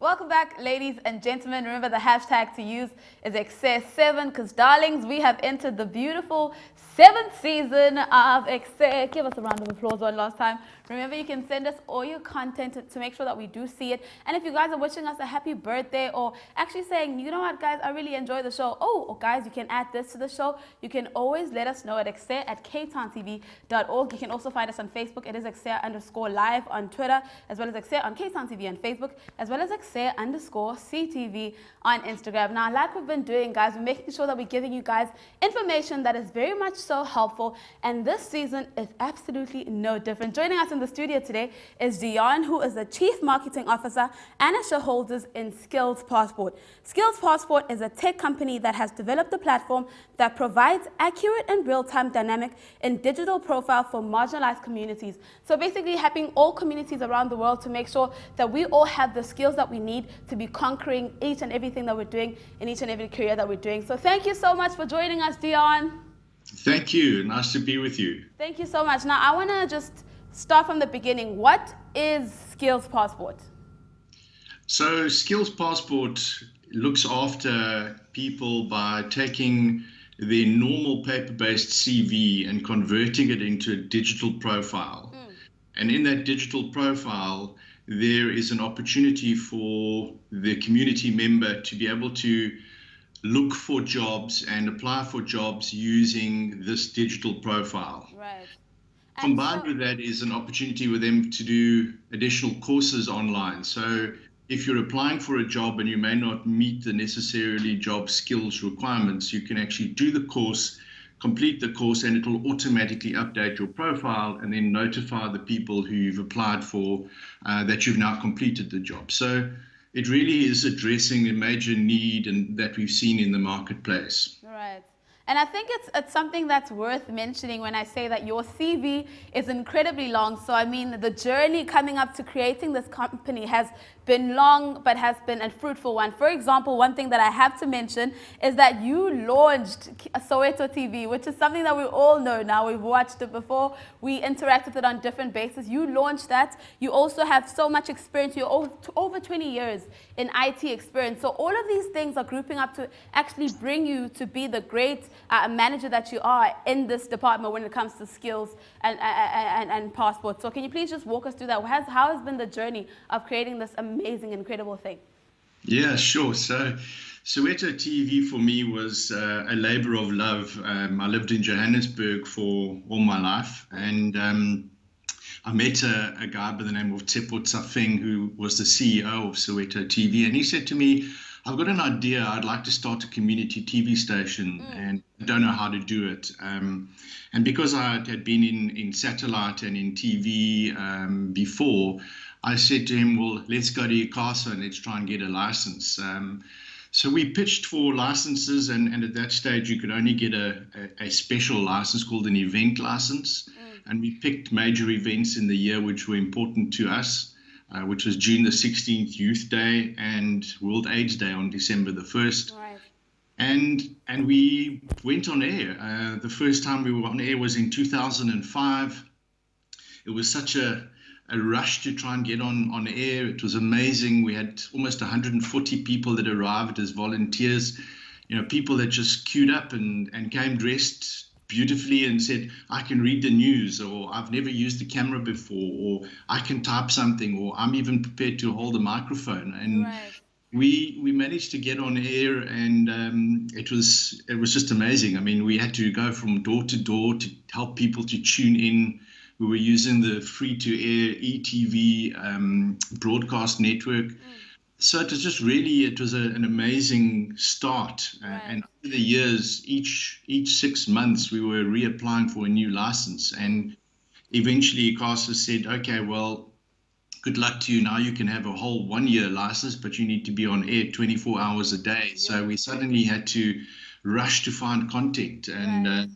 Welcome back, ladies and gentlemen. Remember, the hashtag to use is EKSE7 because, darlings, we have entered the beautiful 7th season of EKSE. Give us a round of applause one last time. Remember, you can send us all your content to make sure that we do see it. And if you guys are wishing us a happy birthday or actually saying, you know what, guys, I really enjoy the show. Or guys, you can add this to the show. You can always let us know at EKSE at ktowntv.org. You can also find us on Facebook. It is EKSE_live on Twitter, as well as EKSE on KTOwn TV on Facebook, as well as EKSE_CTV on Instagram. Now, like we've been doing, guys, we're making sure that we're giving you guys information that is very much so helpful. And this season is absolutely no different. Joining us in the studio today is Deon, who is the Chief Marketing Officer and a shareholder in SkillsPassport. SkillsPassport is a tech company that has developed a platform that provides accurate and real-time dynamic and digital profile for marginalized communities. So basically helping all communities around the world to make sure that we all have the skills that we need to be conquering each and everything that we're doing in each and every career that we're doing. So thank you so much for joining us, Deon. Thank you. Nice to be with you. Thank you so much. Now, I want to just start from the beginning. What is SkillsPassport? So SkillsPassport looks after people by taking their normal paper-based CV and converting it into a digital profile. And in that digital profile, there is an opportunity for the community member to be able to look for jobs and apply for jobs using this digital profile. Right. Combined with that is an opportunity with them to do additional courses online. So if you're applying for a job and you may not meet the necessarily job skills requirements, you can actually do the course, complete the course, and it will automatically update your profile and then notify the people who you've applied for that you've now completed the job. So it really is addressing a major need that we've seen in the marketplace. Right. And I think it's something that's worth mentioning when I say that your CV is incredibly long. So, I mean, the journey coming up to creating this company has been long, but has been a fruitful one. For example, one thing that I have to mention is that you launched Soweto TV, which is something that we all know now. We've watched it before. We interact with it on different bases. You launched that. You also have so much experience. You're over 20 years in IT experience. So all of these things are grouping up to actually bring you to be the great manager that you are in this department when it comes to skills and passport. So can you please just walk us through that? How has been the journey of creating this amazing, incredible thing? Yeah, sure. So Soweto TV for me was a labor of love. I lived in Johannesburg for all my life, and I met a guy by the name of Tshepo Tsafeng, who was the CEO of Soweto TV, and he said to me, I've got an idea. I'd like to start a community TV station and I don't know how to do it. And because I had been in satellite and in TV before, I said to him, well, let's go to EKSE and let's try and get a license. So we pitched for licenses, and at that stage you could only get a special license called an event license. And we picked major events in the year which were important to us. Which was June the 16th, Youth Day, and World AIDS Day on December the 1st. Right. And we went on air. The first time we were on air was in 2005. It was such a rush to try and get on air. It was amazing. We had almost 140 people that arrived as volunteers. You know, people that just queued up and came dressed beautifully and said, I can read the news, or I've never used the camera before, or I can type something, or I'm even prepared to hold a microphone. And right. we managed to get on air, and it was just amazing. I mean, we had to go from door to door to help people to tune in. We were using the free-to-air ETV broadcast network. So it was just really, it was an amazing start. Right. And over the years, each 6 months, we were reapplying for a new license. And eventually, EKSE said, okay, well, good luck to you. Now you can have a whole 1-year license, but you need to be on air 24 hours a day. Yeah. So we suddenly had to rush to find content. And right.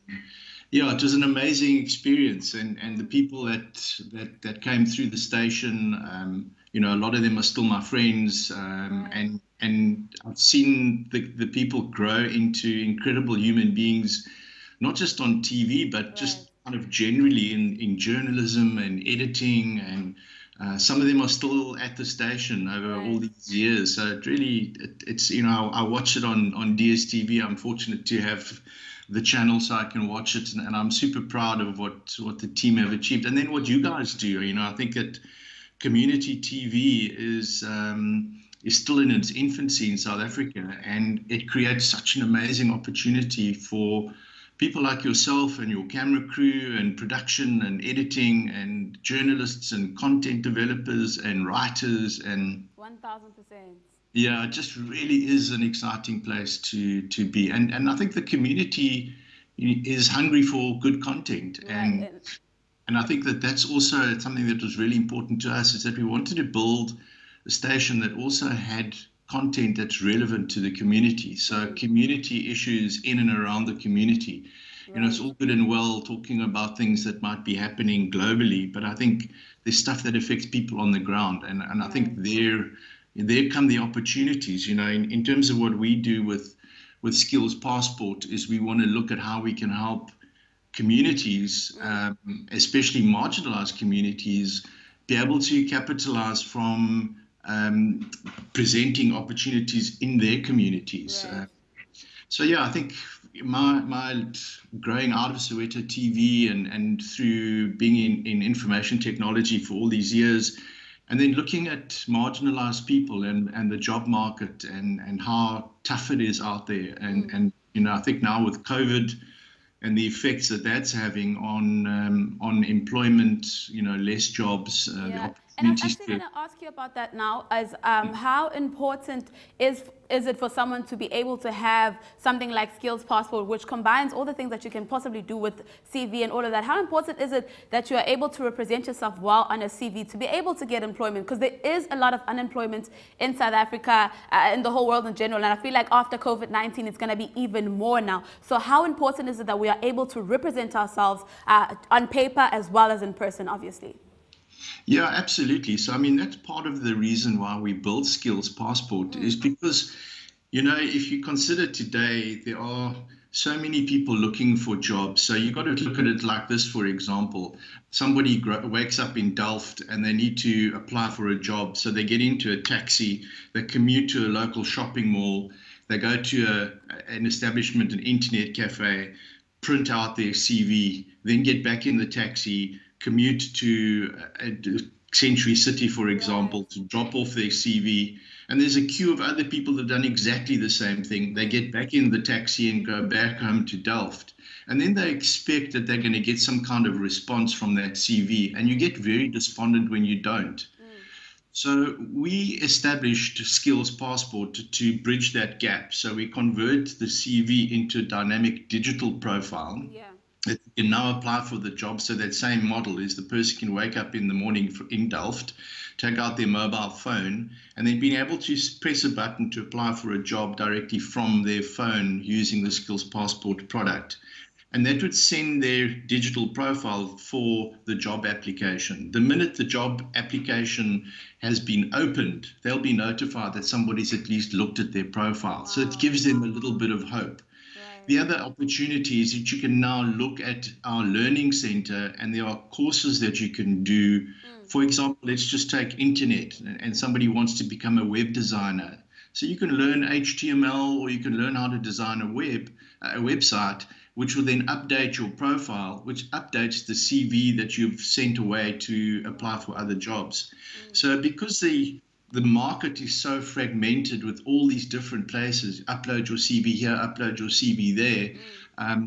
Yeah, it was an amazing experience. And the people that came through the station, you know, a lot of them are still my friends, and I've seen the people grow into incredible human beings, not just on TV, but just kind of generally in journalism and editing and Some of them are still at the station over all these years. So it really, it's, you know, I watch it on DSTV. I'm fortunate to have the channel so I can watch it, and I'm super proud of what the team have achieved. And then what you guys do, you know, I think that community TV is still in its infancy in South Africa, and it creates such an amazing opportunity for people like yourself and your camera crew and production and editing and journalists and content developers and writers and 1000%. Yeah, it just really is an exciting place to be. And I think the community is hungry for good content. And I think that that's also something that was really important to us, is that we wanted to build a station that also had content that's relevant to the community. So community issues in and around the community. You know, it's all good and well talking about things that might be happening globally, but I think there's stuff that affects people on the ground. And I think there come the opportunities, you know, in terms of what we do with SkillsPassport, is we want to look at how we can help communities, especially marginalized communities, be able to capitalize from presenting opportunities in their communities. So yeah, I think my growing out of Soweto TV and through being in information technology for all these years, and then looking at marginalized people and the job market and how tough it is out there. And you know, I think now with COVID and the effects that that's having on employment, you know, less jobs, the opportunities. And I'm actually going to ask you about that now, as how important is it for someone to be able to have something like SkillsPassport, which combines all the things that you can possibly do with CV and all of that? How important is it that you are able to represent yourself well on a CV to be able to get employment? Because there is a lot of unemployment in South Africa, in the whole world in general, and I feel like after COVID-19 it's going to be even more now. So how important is it that we are able to represent ourselves on paper as well as in person, obviously? Yeah, absolutely. So, I mean, that's part of the reason why we built SkillsPassport, is because, you know, if you consider today, there are so many people looking for jobs. So you've got to look at it like this, for example. Somebody wakes up in Delft and they need to apply for a job. So they get into a taxi, they commute to a local shopping mall, they go to an establishment, an internet cafe, print out their CV, then get back in the taxi, commute to Century City, for example, to drop off their CV. And there's a queue of other people that have done exactly the same thing. They get back in the taxi and go back home to Delft. And then they expect that they're going to get some kind of response from that CV. And you get very despondent when you don't. So we established SkillsPassport to bridge that gap. So we convert the CV into a dynamic digital profile. That you can now apply for the job. So that same model is the person can wake up in the morning in Delft, take out their mobile phone, and then being able to press a button to apply for a job directly from their phone using the SkillsPassport product. And that would send their digital profile for the job application. The minute the job application has been opened, they'll be notified that somebody's at least looked at their profile. So it gives them a little bit of hope. The other opportunity is that you can now look at our learning center, and there are courses that you can do. For example, let's just take internet, and somebody wants to become a web designer. So you can learn HTML, or you can learn how to design a website, which will then update your profile, which updates the CV that you've sent away to apply for other jobs. So because the market is so fragmented with all these different places, upload your CV here, upload your CV there,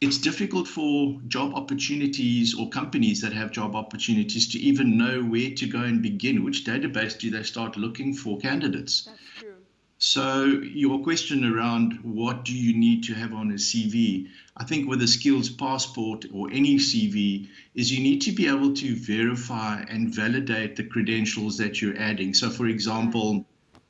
it's difficult for job opportunities or companies that have job opportunities to even know where to go and begin. Which database do they start looking for candidates? That's true. So your question around what do you need to have on a CV, I think with a SkillsPassport or any CV, is you need to be able to verify and validate the credentials that you're adding. So for example,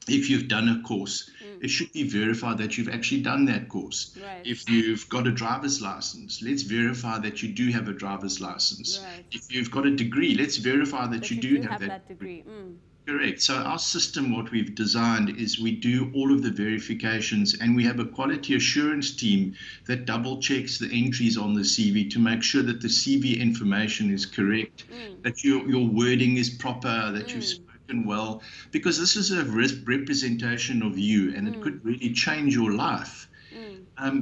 if you've done a course, it should be verified that you've actually done that course. If you've got a driver's license, let's verify that you do have a driver's license. If you've got a degree, let's verify that you do have that degree. Correct. So our system, what we've designed is we do all of the verifications, and we have a quality assurance team that double checks the entries on the CV to make sure that the CV information is correct, that your wording is proper, that you've spoken well, because this is a representation of you, and it could really change your life.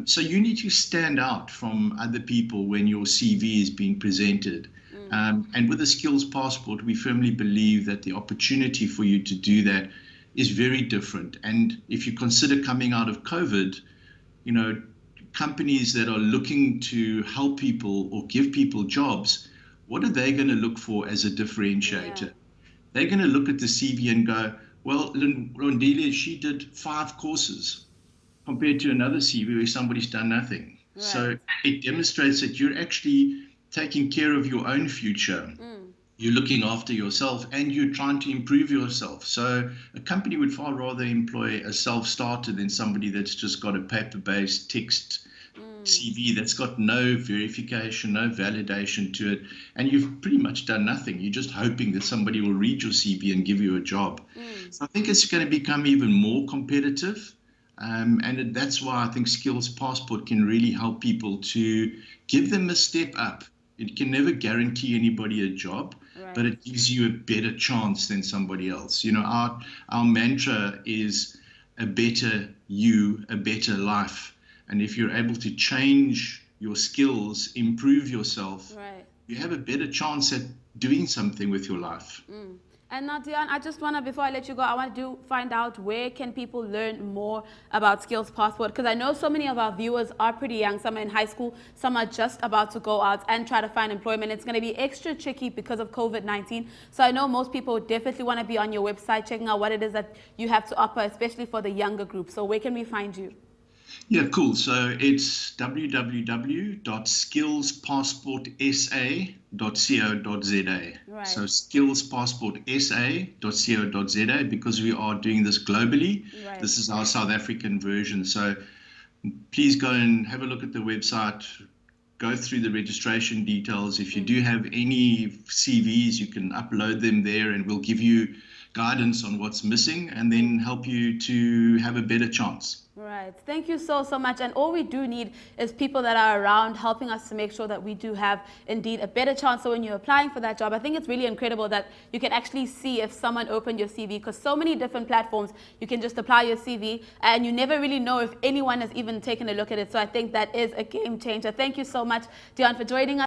So you need to stand out from other people when your CV is being presented. And with the Skills Passport, we firmly believe that the opportunity for you to do that is very different. And if you consider coming out of COVID, companies that are looking to help people or give people jobs, what are they going to look for as a differentiator? Yeah. They're going to look at the CV and go, well, Londile, she did 5 courses compared to another CV where somebody's done nothing. Right. So it demonstrates that you're actually taking care of your own future. You're looking after yourself, and you're trying to improve yourself. So a company would far rather employ a self-starter than somebody that's just got a paper-based text CV that's got no verification, no validation to it, and you've pretty much done nothing. You're just hoping that somebody will read your CV and give you a job. So I think it's going to become even more competitive. And that's why I think Skills Passport can really help people to give them a step up. It can never guarantee anybody a job, right, but it gives you a better chance than somebody else. Our mantra is a better you, a better life. And if you're able to change your skills, improve yourself, right, you have a better chance at doing something with your life. And now, Deon, I just want to, before I let you go, I want to find out where can people learn more about Skills Passport? Because I know so many of our viewers are pretty young. Some are in high school, some are just about to go out and try to find employment. It's going to be extra tricky because of COVID-19. So I know most people definitely want to be on your website checking out what it is that you have to offer, especially for the younger group. So where can we find you? Yeah, cool. So it's www.skillspassportsa.co.za. Right. So skillspassportsa.co.za, because we are doing this globally. Right. This is our South African version. So please go and have a look at the website, go through the registration details. If you do have any CVs, you can upload them there, and we'll give you guidance on what's missing and then help you to have a better chance. Right. Thank you so much. And all we do need is people that are around helping us to make sure that we do have indeed a better chance. So when you're applying for that job, I think it's really incredible that you can actually see if someone opened your CV, because so many different platforms, you can just apply your CV and you never really know if anyone has even taken a look at it. So I think that is a game changer. Thank you so much, Deon, for joining us.